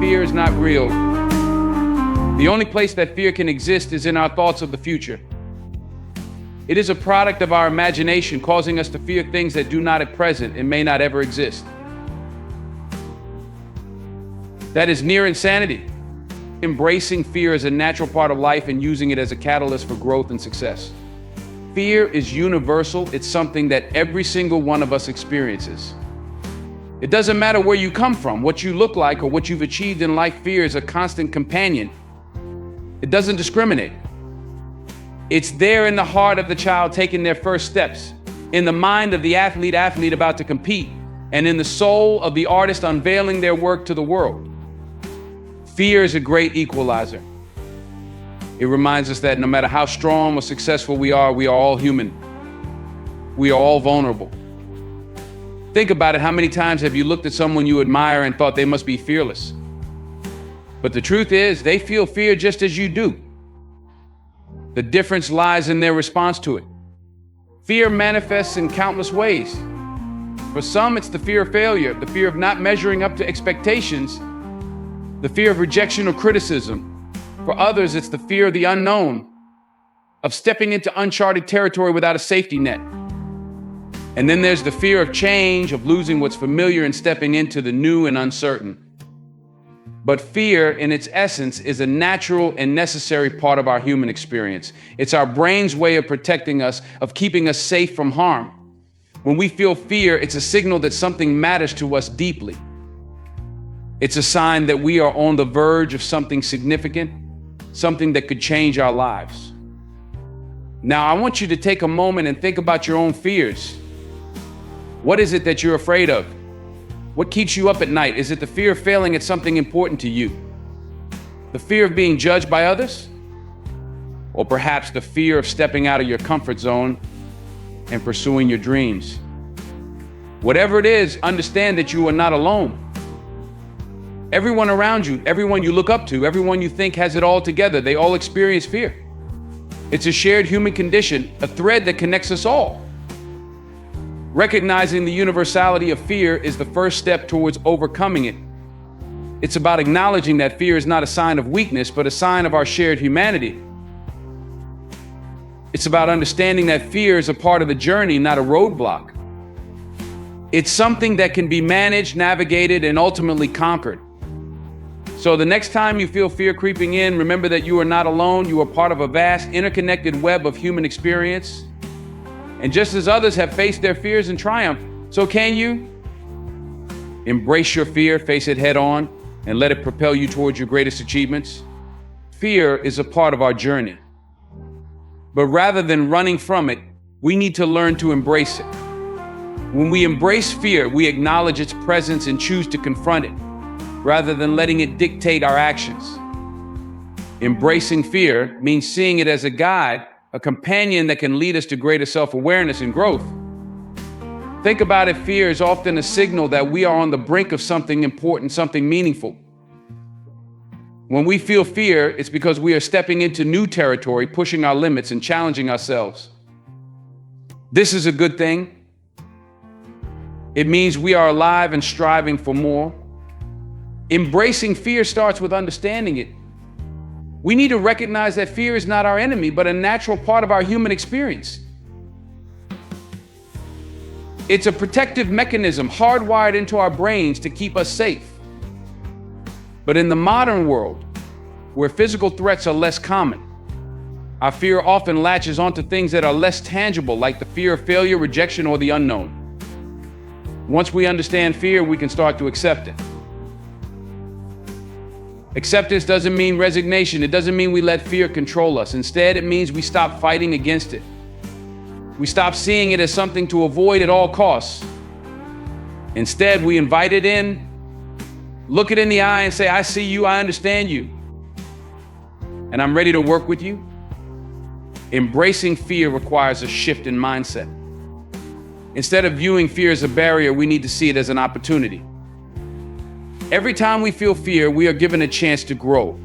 fear is not real. The only place that fear can exist is in our thoughts of the future. It is a product of our imagination, causing us to fear things that do not at present and may not ever exist. That is near insanity. Embracing fear is a natural part of life and using it as a catalyst for growth and success. Fear is universal. It's something that every single one of us experiences. It doesn't matter where you come from, what you look like, or what you've achieved in life. Fear is a constant companion. It doesn't discriminate. It's there in the heart of the child taking their first steps, in the mind of the athlete about to compete, and in the soul of the artist unveiling their work to the world. Fear is a great equalizer. It reminds us that no matter how strong or successful we are all human. We are all vulnerable. Think about it. How many times have you looked at someone you admire and thought they must be fearless? But the truth is, they feel fear just as you do. The difference lies in their response to it. Fear manifests in countless ways. For some, it's the fear of failure, the fear of not measuring up to expectations, the fear of rejection or criticism. For others, it's the fear of the unknown, of stepping into uncharted territory without a safety net. And then there's the fear of change, of losing what's familiar and stepping into the new and uncertain. But fear, in its essence, is a natural and necessary part of our human experience. It's our brain's way of protecting us, of keeping us safe from harm. When we feel fear, it's a signal that something matters to us deeply. It's a sign that we are on the verge of something significant, something that could change our lives. Now, I want you to take a moment and think about your own fears. What is it that you're afraid of? What keeps you up at night? Is it the fear of failing at something important to you? The fear of being judged by others? Or perhaps the fear of stepping out of your comfort zone and pursuing your dreams? Whatever it is, understand that you are not alone. Everyone around you, everyone you look up to, everyone you think has it all together, they all experience fear. It's a shared human condition, a thread that connects us all. Recognizing the universality of fear is the first step towards overcoming it. It's about acknowledging that fear is not a sign of weakness, but a sign of our shared humanity. It's about understanding that fear is a part of the journey, not a roadblock. It's something that can be managed, navigated, and ultimately conquered. So the next time you feel fear creeping in, remember that you are not alone. You are part of a vast, interconnected web of human experience. And just as others have faced their fears in triumph, so can you. Embrace your fear, face it head on, and let it propel you towards your greatest achievements. Fear is a part of our journey. But rather than running from it, we need to learn to embrace it. When we embrace fear, we acknowledge its presence and choose to confront it, rather than letting it dictate our actions. Embracing fear means seeing it as a guide, a companion that can lead us to greater self-awareness and growth. Think about it, fear is often a signal that we are on the brink of something important, something meaningful. When we feel fear, it's because we are stepping into new territory, pushing our limits and challenging ourselves. This is a good thing. It means we are alive and striving for more. Embracing fear starts with understanding it. We need to recognize that fear is not our enemy, but a natural part of our human experience. It's a protective mechanism hardwired into our brains to keep us safe. But in the modern world, where physical threats are less common, our fear often latches onto things that are less tangible, like the fear of failure, rejection, or the unknown. Once we understand fear, we can start to accept it. Acceptance doesn't mean resignation. It doesn't mean we let fear control us. Instead, it means we stop fighting against it. We stop seeing it as something to avoid at all costs. Instead, we invite it in, look it in the eye and say, I see you, I understand you, and I'm ready to work with you. Embracing fear requires a shift in mindset. Instead of viewing fear as a barrier, we need to see it as an opportunity. Every time we feel fear, we are given a chance to grow.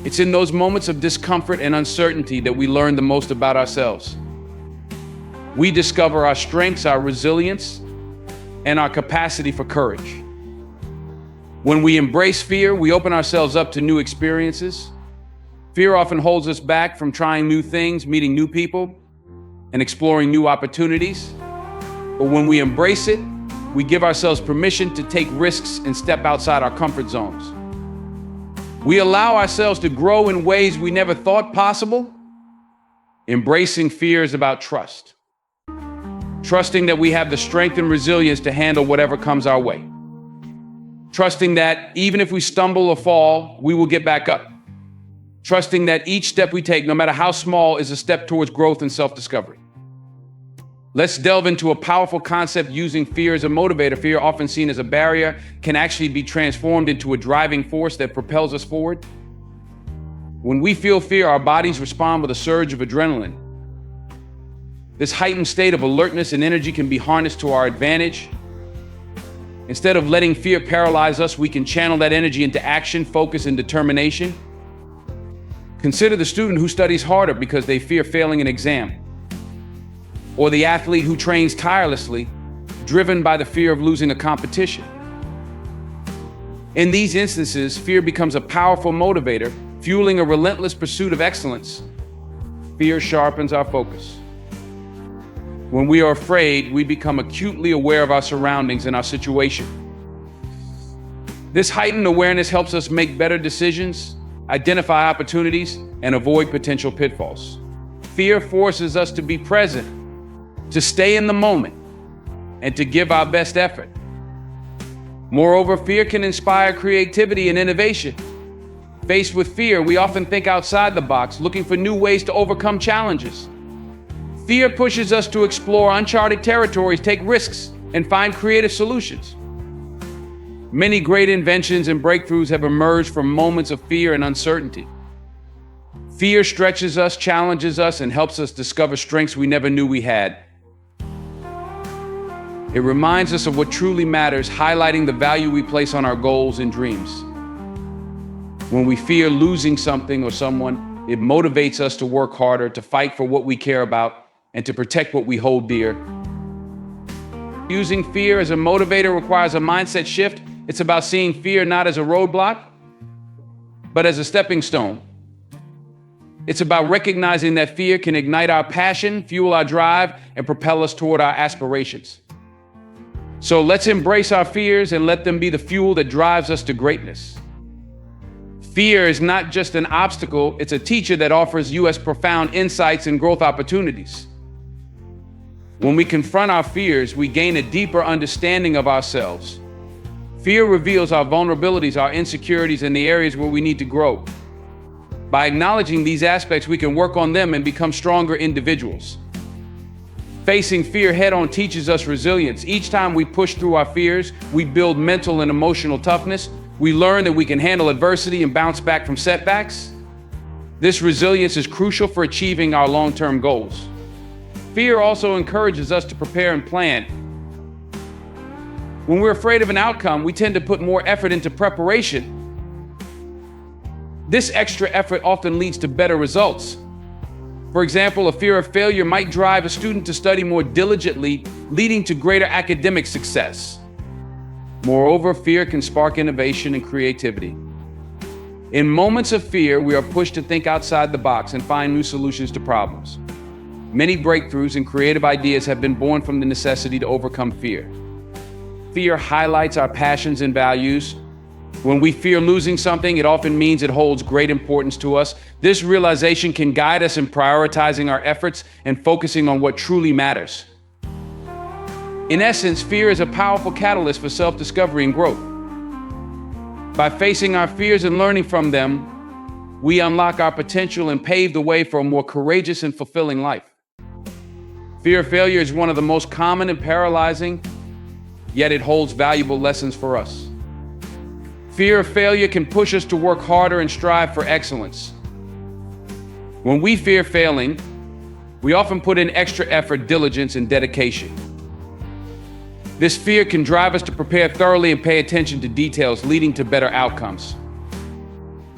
It's in those moments of discomfort and uncertainty that we learn the most about ourselves. We discover our strengths, our resilience, and our capacity for courage. When we embrace fear, we open ourselves up to new experiences. Fear often holds us back from trying new things, meeting new people, and exploring new opportunities. But when we embrace it, we give ourselves permission to take risks and step outside our comfort zones. We allow ourselves to grow in ways we never thought possible. Embracing fear is about trust. Trusting that we have the strength and resilience to handle whatever comes our way. Trusting that even if we stumble or fall, we will get back up. Trusting that each step we take, no matter how small, is a step towards growth and self-discovery. Let's delve into a powerful concept using fear as a motivator. Fear, often seen as a barrier, can actually be transformed into a driving force that propels us forward. When we feel fear, our bodies respond with a surge of adrenaline. This heightened state of alertness and energy can be harnessed to our advantage. Instead of letting fear paralyze us, we can channel that energy into action, focus, and determination. Consider the student who studies harder because they fear failing an exam, or the athlete who trains tirelessly, driven by the fear of losing a competition. In these instances, fear becomes a powerful motivator, fueling a relentless pursuit of excellence. Fear sharpens our focus. When we are afraid, we become acutely aware of our surroundings and our situation. This heightened awareness helps us make better decisions, identify opportunities, and avoid potential pitfalls. Fear forces us to be present, to stay in the moment, and to give our best effort. Moreover, fear can inspire creativity and innovation. Faced with fear, we often think outside the box, looking for new ways to overcome challenges. Fear pushes us to explore uncharted territories, take risks, and find creative solutions. Many great inventions and breakthroughs have emerged from moments of fear and uncertainty. Fear stretches us, challenges us, and helps us discover strengths we never knew we had. It reminds us of what truly matters, highlighting the value we place on our goals and dreams. When we fear losing something or someone, it motivates us to work harder, to fight for what we care about, and to protect what we hold dear. Using fear as a motivator requires a mindset shift. It's about seeing fear not as a roadblock, but as a stepping stone. It's about recognizing that fear can ignite our passion, fuel our drive, and propel us toward our aspirations. So let's embrace our fears and let them be the fuel that drives us to greatness. Fear is not just an obstacle, it's a teacher that offers us profound insights and growth opportunities. When we confront our fears, we gain a deeper understanding of ourselves. Fear reveals our vulnerabilities, our insecurities, and the areas where we need to grow. By acknowledging these aspects, we can work on them and become stronger individuals. Facing fear head-on teaches us resilience. Each time we push through our fears, we build mental and emotional toughness. We learn that we can handle adversity and bounce back from setbacks. This resilience is crucial for achieving our long-term goals. Fear also encourages us to prepare and plan. When we're afraid of an outcome, we tend to put more effort into preparation. This extra effort often leads to better results. For example, a fear of failure might drive a student to study more diligently, leading to greater academic success. Moreover, fear can spark innovation and creativity. In moments of fear, we are pushed to think outside the box and find new solutions to problems. Many breakthroughs and creative ideas have been born from the necessity to overcome fear. Fear highlights our passions and values. When we fear losing something, it often means it holds great importance to us. This realization can guide us in prioritizing our efforts and focusing on what truly matters. In essence, fear is a powerful catalyst for self-discovery and growth. By facing our fears and learning from them, we unlock our potential and pave the way for a more courageous and fulfilling life. Fear of failure is one of the most common and paralyzing, yet it holds valuable lessons for us. Fear of failure can push us to work harder and strive for excellence. When we fear failing, we often put in extra effort, diligence, and dedication. This fear can drive us to prepare thoroughly and pay attention to details, leading to better outcomes.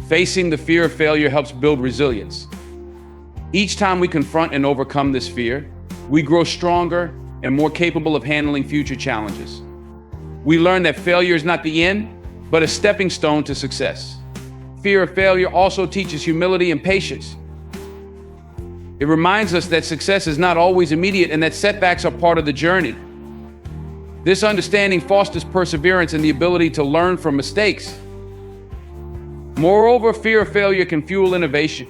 Facing the fear of failure helps build resilience. Each time we confront and overcome this fear, we grow stronger and more capable of handling future challenges. We learn that failure is not the end, but a stepping stone to success. Fear of failure also teaches humility and patience. It reminds us that success is not always immediate and that setbacks are part of the journey. This understanding fosters perseverance and the ability to learn from mistakes. Moreover, fear of failure can fuel innovation.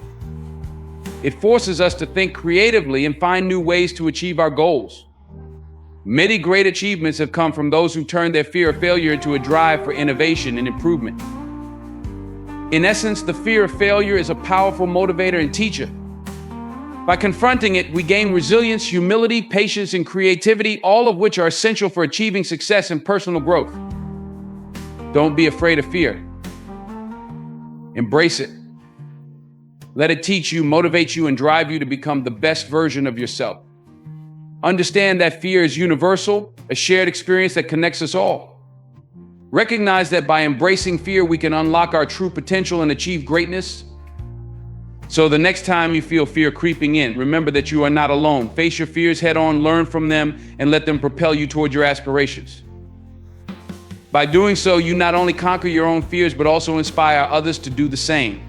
It forces us to think creatively and find new ways to achieve our goals. Many great achievements have come from those who turned their fear of failure into a drive for innovation and improvement. In essence, the fear of failure is a powerful motivator and teacher. By confronting it, we gain resilience, humility, patience, and creativity, all of which are essential for achieving success and personal growth. Don't be afraid of fear. Embrace it. Let it teach you, motivate you, and drive you to become the best version of yourself. Understand that fear is universal, a shared experience that connects us all. Recognize that by embracing fear, we can unlock our true potential and achieve greatness. So the next time you feel fear creeping in, remember that you are not alone. Face your fears head on, learn from them, and let them propel you toward your aspirations. By doing so, you not only conquer your own fears, but also inspire others to do the same.